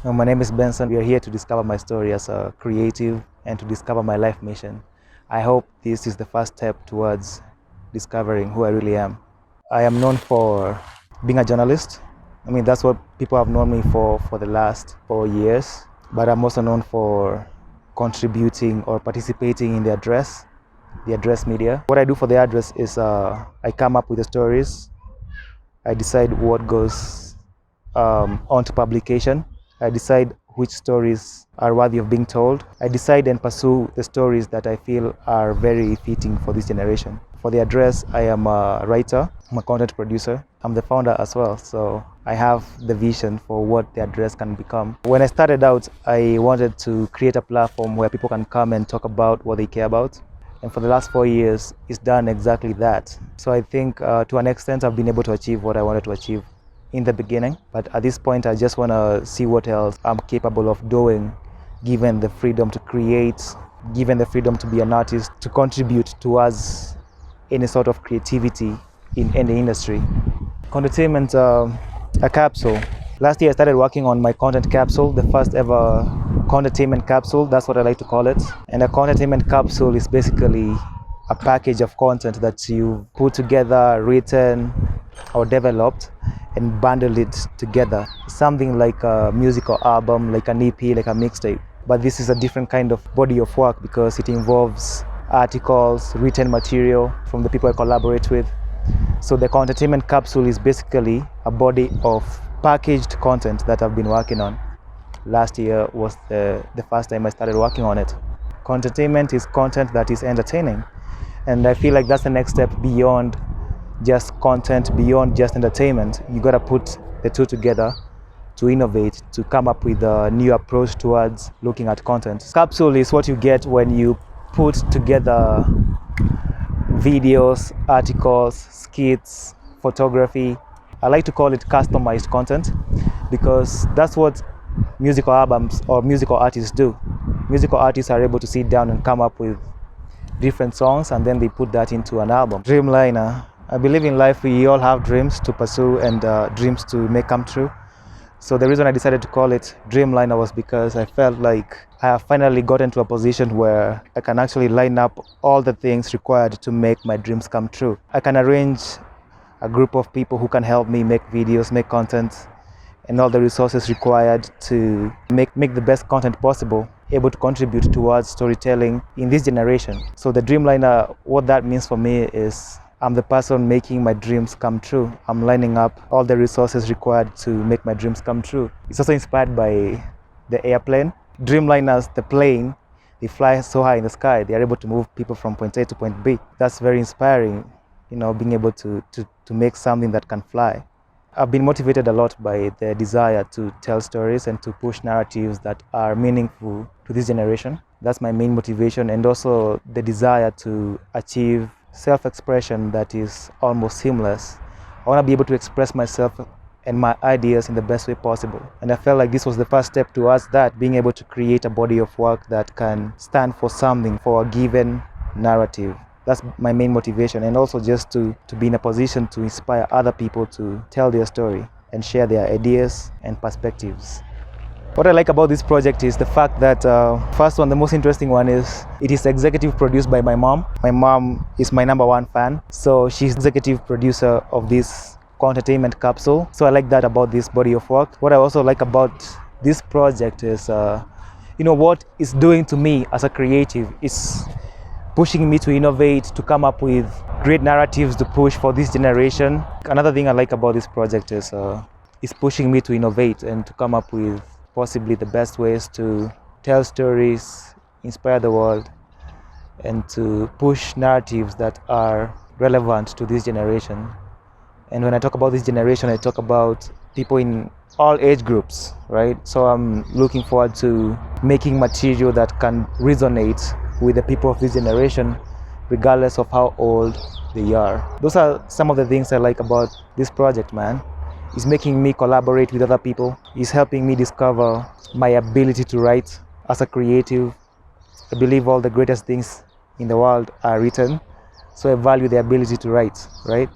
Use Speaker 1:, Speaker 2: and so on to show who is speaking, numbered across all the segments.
Speaker 1: My name is Benson. We are here to discover my story as a creative and to discover my life mission. I hope this is the first step towards discovering who I really am. I am known for being a journalist. That's what people have known me for the last 4 years. But I'm also known for contributing or participating in the address media. What I do for the address is I come up with the stories. I decide what goes onto publication. I decide which stories are worthy of being told. I decide and pursue the stories that I feel are very fitting for this generation. For the address, I am a writer, I'm a content producer. I'm the founder as well, so I have the vision for what the address can become. When I started out, I wanted to create a platform where people can come and talk about what they care about. And for the last 4 years, it's done exactly that. So I think to an extent, I've been able to achieve what I wanted to achieve in the beginning, but at this point I just want to see what else I'm capable of doing, given the freedom to create, given the freedom to be an artist, to contribute towards any sort of creativity in any industry. Contentainment, a capsule. Last year I started working on my content capsule, the first ever Contentainment capsule, that's what I like to call it. And a Contentainment capsule is basically a package of content that you put together, written or developed, and bundle it together. Something like a musical album, like an EP, like a mixtape. But this is a different kind of body of work because it involves articles, written material from the people I collaborate with. So the Contentainment capsule is basically a body of packaged content that I've been working on. Last year was the first time I started working on it. Contentainment is content that is entertaining. And I feel like that's the next step beyond just content, beyond just entertainment. You gotta put the two together to innovate, to come up with a new approach towards looking at content. Capsule is what you get when you put together videos, articles, skits, photography. I like to call it customized content because that's what musical albums or musical artists do. Musical artists are able to sit down and come up with different songs and then they put that into an album. Dreamliner. I believe in life we all have dreams to pursue and dreams to make come true. So the reason I decided to call it Dreamliner was because I felt like I have finally gotten to a position where I can actually line up all the things required to make my dreams come true. I can arrange a group of people who can help me make videos, make content, and all the resources required to make the best content possible, able to contribute towards storytelling in this generation. So the Dreamliner, what that means for me is I'm the person making my dreams come true. I'm lining up all the resources required to make my dreams come true. It's also inspired by the airplane. Dreamliners, the plane, they fly so high in the sky, they are able to move people from point A to point B. That's very inspiring, being able to make something that can fly. I've been motivated a lot by the desire to tell stories and to push narratives that are meaningful to this generation. That's my main motivation, and also the desire to achieve self-expression that is almost seamless. I want to be able to express myself and my ideas in the best way possible. And I felt like this was the first step towards that, being able to create a body of work that can stand for something, for a given narrative. That's my main motivation, and also just to be in a position to inspire other people to tell their story and share their ideas and perspectives. What I like about this project is the fact that, first one, the most interesting one is it is executive produced by my mom. My mom is my #1 fan, so she's executive producer of this Contentainment capsule. So I like that about this body of work. What I also like about this project is, what it's doing to me as a creative is pushing me to innovate, to come up with great narratives to push for this generation. Another thing I like about this project is it's pushing me to innovate and to come up with possibly the best ways to tell stories, inspire the world, and to push narratives that are relevant to this generation. And when I talk about this generation, I talk about people in all age groups, right? So I'm looking forward to making material that can resonate with the people of this generation, regardless of how old they are. Those are some of the things I like about this project, man. It's making me collaborate with other people. It's helping me discover my ability to write as a creative. I believe all the greatest things in the world are written, so I value the ability to write, right?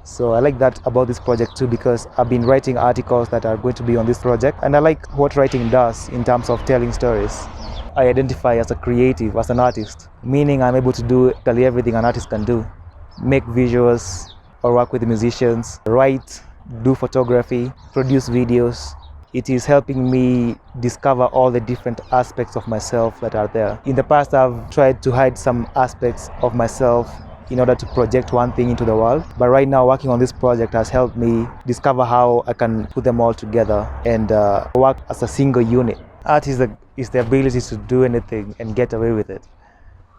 Speaker 1: So I like that about this project too, because I've been writing articles that are going to be on this project, and I like what writing does in terms of telling stories. I identify as a creative, as an artist, meaning I'm able to do literally everything an artist can do. Make visuals or work with musicians, write, do photography, produce videos. It is helping me discover all the different aspects of myself that are there. In the past, I've tried to hide some aspects of myself in order to project one thing into the world. But right now, working on this project has helped me discover how I can put them all together and work as a single unit. Art is the ability to do anything and get away with it.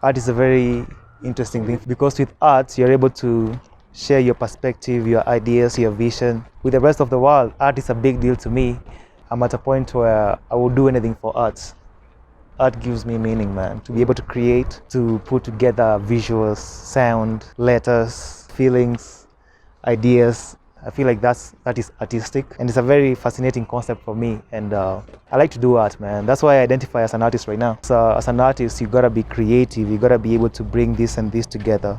Speaker 1: Art is a very interesting thing, because with art, you're able to share your perspective, your ideas, your vision with the rest of the world. Art is a big deal to me. I'm at a point where I will do anything for art. Art gives me meaning, man. To be able to create, to put together visuals, sound, letters, feelings, ideas. I feel like that is artistic, and it's a very fascinating concept for me, and I like to do art, man. That's why I identify as an artist right now. So as an artist, you gotta be creative, you gotta be able to bring this and this together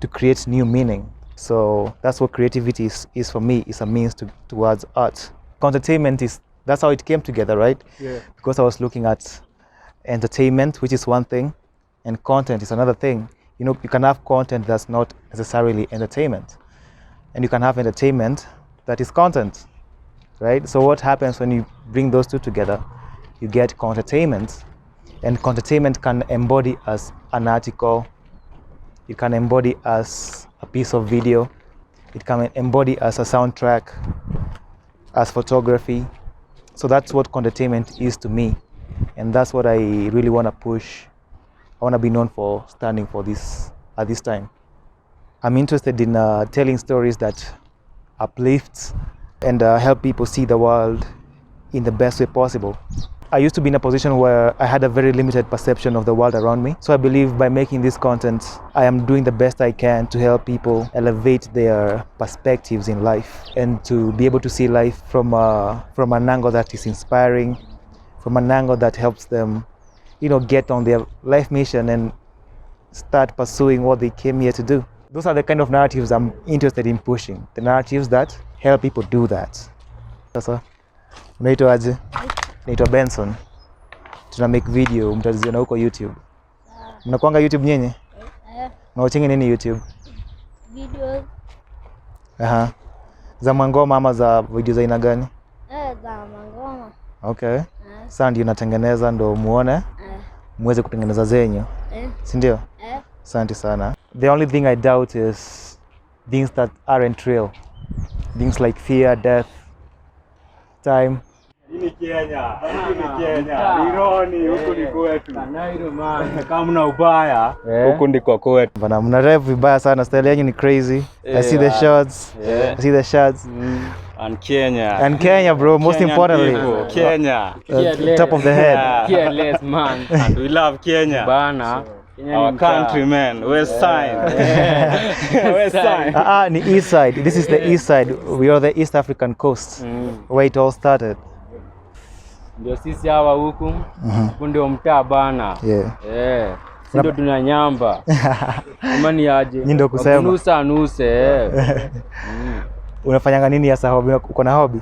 Speaker 1: to create new meaning. So that's what creativity is for me, is a means towards art. Contentainment that's how it came together, right?
Speaker 2: Yeah.
Speaker 1: Because I was looking at entertainment, which is one thing, and content is another thing. You know, you can have content that's not necessarily entertainment, and you can have entertainment that is content, right? So what happens when you bring those two together? You get contentainment, and contentainment can embody as an article, it can embody as a piece of video, it can embody as a soundtrack, as photography. So that's what contentainment is to me, and that's what I really want to push. I want to be known for standing for this at this time. I'm interested in telling stories that uplift and help people see the world in the best way possible. I used to be in a position where I had a very limited perception of the world around me. So I believe by making this content, I am doing the best I can to help people elevate their perspectives in life, and to be able to see life from an angle that is inspiring, from an angle that helps them, get on their life mission and start pursuing what they came here to do. Those are the kind of narratives I'm interested in pushing. The narratives that help people do that. Sasa, unaitwa aje? Naitwa Benson. Tuna make video, mtaziona huko YouTube. Mnakuanga YouTube nyenye? Mnawachinga nini YouTube?
Speaker 3: Videos.
Speaker 1: Aha. Za mangoma ama za video za aina gani?
Speaker 3: Za mangoma.
Speaker 1: Okay. Sasa ndio natengeneza ndo muone. Muweze kutengeneza zenyu. Si ndio? Asante sana. The only thing I doubt is things that aren't real. Things like fear, death, time.
Speaker 2: Ini Kenya, Ironi, huku ni kwetu. Kama mna ubaya, huku ndiko kwetu.
Speaker 1: Bana, mna rev vibaya sana, style yenu ni crazy. I see the shots. I see the shots.
Speaker 2: And Kenya.
Speaker 1: And Kenya, bro, most importantly.
Speaker 2: Kenya.
Speaker 1: Top of the head.
Speaker 4: Careless, man.
Speaker 2: And we love Kenya.
Speaker 4: Bana.
Speaker 2: Our country, man. West side. West side.
Speaker 1: Ni east side. This is the east side. We are the East African coast, where it all started.
Speaker 4: Ndio sisi hawa huku. Huku ndio mtaa bana.
Speaker 1: Yeah.
Speaker 4: Ndio tunanyamba. Amani aje.
Speaker 1: Ni ndio kusema.
Speaker 4: Nuse.
Speaker 1: Unafanyanga nini hasa hobby? Uko na hobby?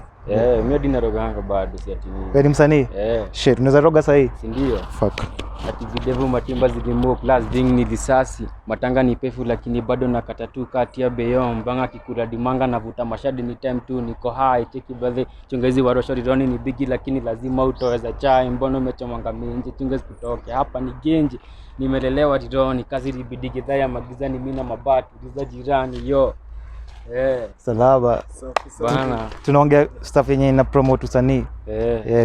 Speaker 4: Mimi dinaroganga bado si ati nini.
Speaker 1: Wewe ni msanii? Shit, unaweza roga sahi?
Speaker 4: Si ndio?
Speaker 1: Fuck.
Speaker 4: Ati videvu matimba zigimo plus ding ni risasi. Matanga ni pefu lakini bado nakata tu kati ya beyo mbanga kikula dimanga navuta mashadi ni time tu niko high take birthday chungezi warosho rironi ni bigi lakini lazima utoweza chai mbono umechomanga minje chungezi kutoke hapa ni genji nimelelewa rironi kazi libidi gidhaa ya magizani mimi na mabati za jirani yo.
Speaker 1: Salaba.
Speaker 4: Bana.
Speaker 1: Tunaongea stuff yenye ina promote usanii.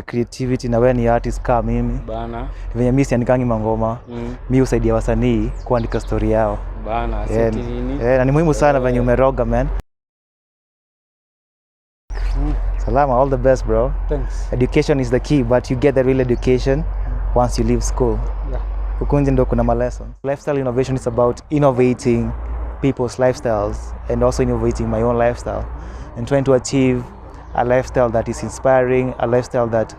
Speaker 1: Creativity na wewe ni artist kama mimi.
Speaker 4: Bana.
Speaker 1: Venye mimi siandikangi mangoma. Mimi usaidia wasanii kuandika story yao.
Speaker 4: Bana, seti nini?
Speaker 1: Na ni muhimu sana venye umeroga, man. Salama, all the best, bro.
Speaker 4: Thanks.
Speaker 1: Education is the key, but you get the real education once you leave school. Huko nje ndo kuna ma lessons. Lifestyle innovation is about innovating people's lifestyles and also innovating my own lifestyle and trying to achieve a lifestyle that is inspiring, a lifestyle that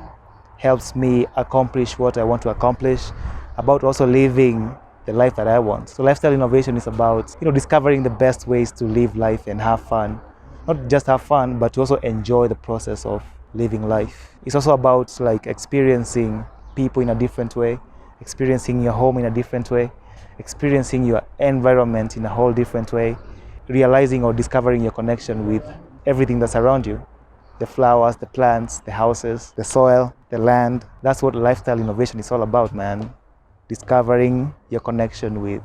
Speaker 1: helps me accomplish what I want to accomplish, about also living the life that I want. So lifestyle innovation is about, discovering the best ways to live life and have fun. Not just have fun, but to also enjoy the process of living life. It's also about like experiencing people in a different way, experiencing your home in a different way, experiencing your environment in a whole different way, realizing or discovering your connection with everything that's around you. The flowers, the plants, the houses, the soil, the land. That's what lifestyle innovation is all about, man. Discovering your connection with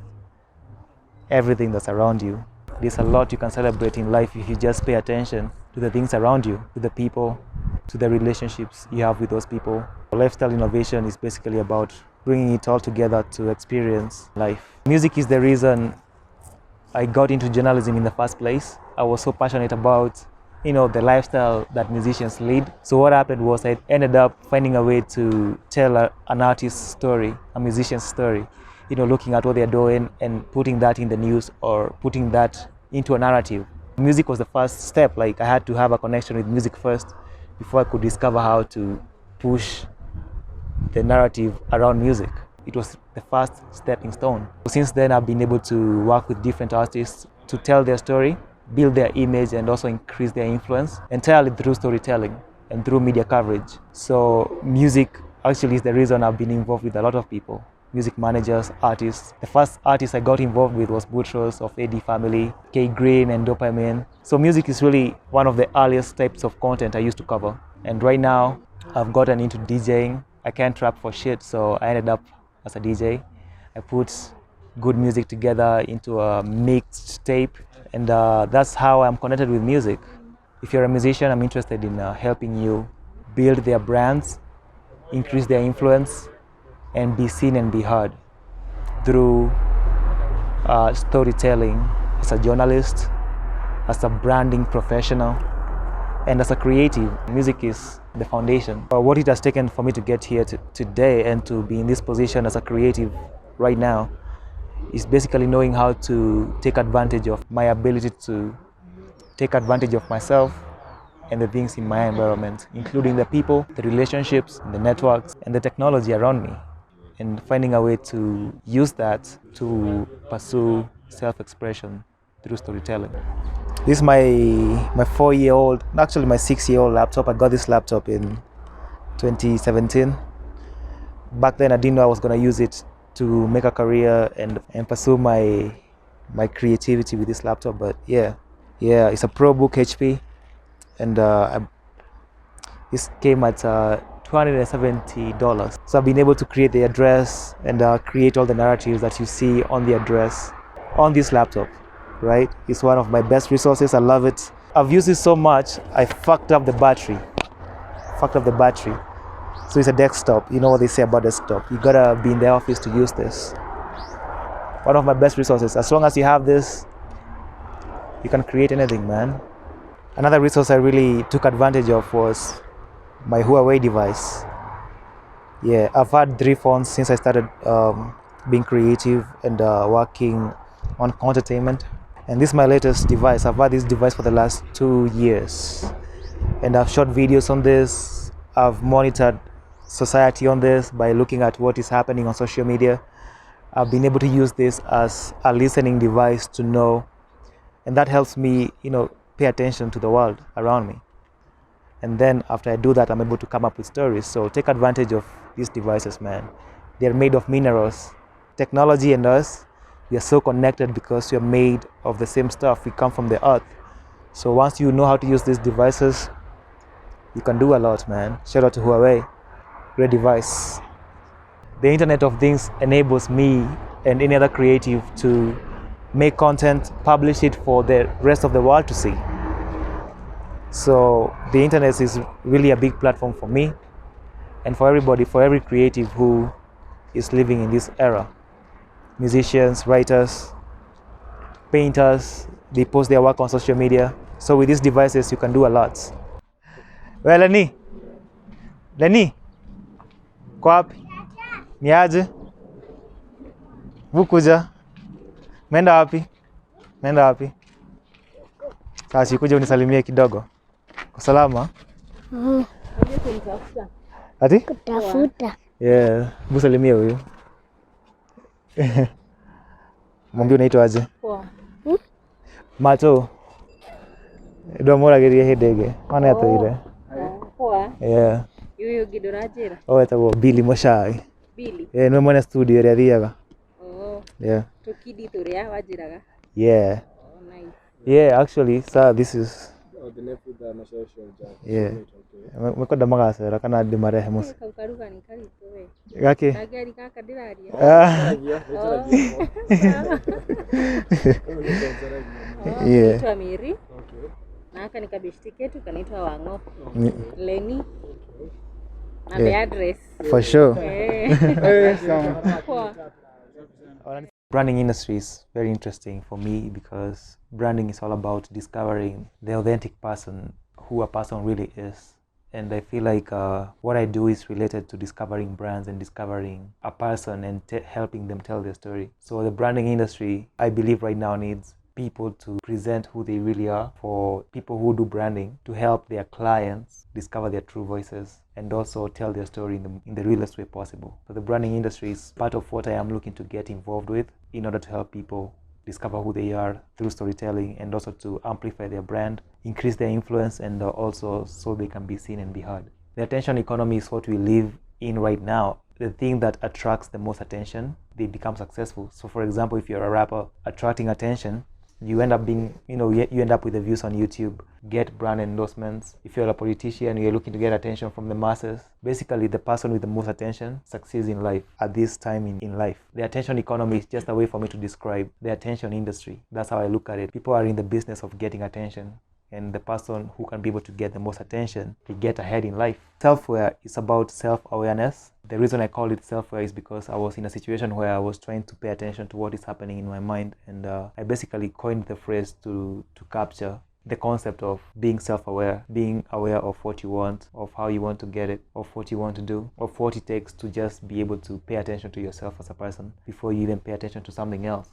Speaker 1: everything that's around you. There's a lot you can celebrate in life if you just pay attention to the things around you, to the people, to the relationships you have with those people. Lifestyle innovation is basically about bringing it all together to experience life. Music is the reason I got into journalism in the first place. I was so passionate about, the lifestyle that musicians lead. So what happened was I ended up finding a way to tell an artist's story, a musician's story, looking at what they're doing and putting that in the news or putting that into a narrative. Music was the first step. Like, I had to have a connection with music first before I could discover how to push the narrative around music. It was the first stepping stone. Since then, I've been able to work with different artists to tell their story, build their image, and also increase their influence entirely through storytelling and through media coverage. So music actually is the reason I've been involved with a lot of people. Music managers, artists. The first artist I got involved with was Boutros of AD Family, K Green, and Dopamine. So music is really one of the earliest types of content I used to cover. And right now, I've gotten into DJing. I can't rap for shit, so I ended up as a DJ. I put good music together into a mixed tape, and that's how I'm connected with music. If you're a musician, I'm interested in helping you build their brands, increase their influence, and be seen and be heard through storytelling as a journalist, as a branding professional, and as a creative. Music is the foundation. What it has taken for me to get here today and to be in this position as a creative right now is basically knowing how to take advantage of my ability to take advantage of myself and the things in my environment, including the people, the relationships, the networks, and the technology around me, and finding a way to use that to pursue self-expression through storytelling. This is my 4-year-old, actually my 6-year-old laptop. I got this laptop in 2017. Back then I didn't know I was going to use it to make a career and pursue my creativity with this laptop, but yeah, it's a ProBook HP, and this came at $270. So I've been able to create the address and create all the narratives that you see on the address on this laptop, right? It's one of my best resources. I love it. I've used it so much, I fucked up the battery. So it's a desktop. You know what they say about desktop. You gotta be in the office to use this. One of my best resources. As long as you have this, you can create anything, man. Another resource I really took advantage of was my Huawei device. Yeah, I've had 3 phones since I started being creative and working on Contentainment. And this is my latest device. I've had this device for the last 2 years. And I've shot videos on this. I've monitored society on this by looking at what is happening on social media. I've been able to use this as a listening device to know, and that helps me, pay attention to the world around me. And then after I do that, I'm able to come up with stories. So take advantage of these devices, man. They're made of minerals. Technology and us, we are so connected because we are made of the same stuff. We come from the earth. So once you know how to use these devices, you can do a lot, man. Shout out to Huawei. Great device. The Internet of Things enables me and any other creative to make content, publish it for the rest of the world to see. So the internet is really a big platform for me and for everybody, for every creative who is living in this era. Musicians, writers, painters, they post their work on social media. So with these devices, you can do a lot. Well, Lenny, kwa wapi? Ni aje? Vukuja? Menda wapi? Sasa kuja unisalimie kidogo. Kwa salama? Ati?
Speaker 3: Kutafuta.
Speaker 1: Yeah, busalimie huyu. Mwambie unaitwa aje?
Speaker 3: Poa.
Speaker 1: Macho. Ndo morageria hindege. Mana yatoire.
Speaker 3: Poa.
Speaker 1: Yeah.
Speaker 3: Yuyu gidorajira.
Speaker 1: Etagwo Billy Moshai.
Speaker 3: Billy.
Speaker 1: Nĩ mwene studio ĩrĩa thiaga. Yeah.
Speaker 3: Tukidi turia wajiraga.
Speaker 1: Yeah.
Speaker 3: Nice.
Speaker 1: Yeah, actually, sir, this is.
Speaker 2: the nephew that na social job.
Speaker 1: Yeah. Mekwenda magacera kana ndimarehe muci.
Speaker 3: Kaukaruga ni karito we.
Speaker 1: Gaki.
Speaker 3: Nageri kaka ndiraria.
Speaker 1: Yeah.
Speaker 3: Naitwa Miri. Okay. Na aka nikabishti ketu kanaitwa Wango. Leni. Na the address.
Speaker 1: For sure.
Speaker 3: Poa.
Speaker 1: Branding industry is very interesting for me because branding is all about discovering the authentic person, who a person really is. And I feel like what I do is related to discovering brands and discovering a person and helping them tell their story. So the branding industry, I believe right now needs people to present who they really are, for people who do branding to help their clients discover their true voices and also tell their story in the realest way possible. So the branding industry is part of what I am looking to get involved with in order to help people discover who they are through storytelling and also to amplify their brand, increase their influence, and also so they can be seen and be heard. The attention economy is what we live in right now. The thing that attracts the most attention, they become successful. So for example, if you're a rapper, attracting attention, you end up being, you end up with the views on YouTube, get brand endorsements. If you're a politician, you're looking to get attention from the masses. Basically, the person with the most attention succeeds in life at this time in life. The attention economy is just a way for me to describe the attention industry. That's how I look at it. People are in the business of getting attention, and the person who can be able to get the most attention, they get ahead in life. Self-aware is about self-awareness. The reason I call it self-aware is because I was in a situation where I was trying to pay attention to what is happening in my mind, and I basically coined the phrase to capture the concept of being self-aware, being aware of what you want, of how you want to get it, of what you want to do, of what it takes to just be able to pay attention to yourself as a person before you even pay attention to something else.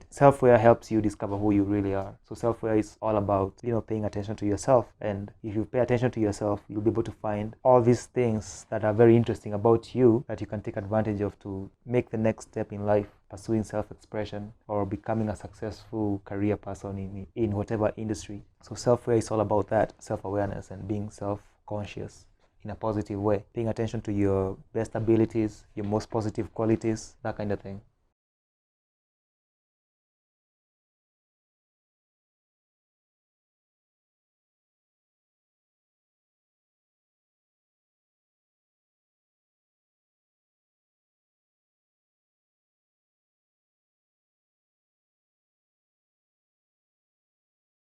Speaker 1: Self-aware helps you discover who you really are. So self-aware is all about, paying attention to yourself. And if you pay attention to yourself, you'll be able to find all these things that are very interesting about you that you can take advantage of to make the next step in life, pursuing self-expression or becoming a successful career person in whatever industry. So self-aware is all about that, self-awareness and being self-conscious in a positive way, paying attention to your best abilities, your most positive qualities, that kind of thing.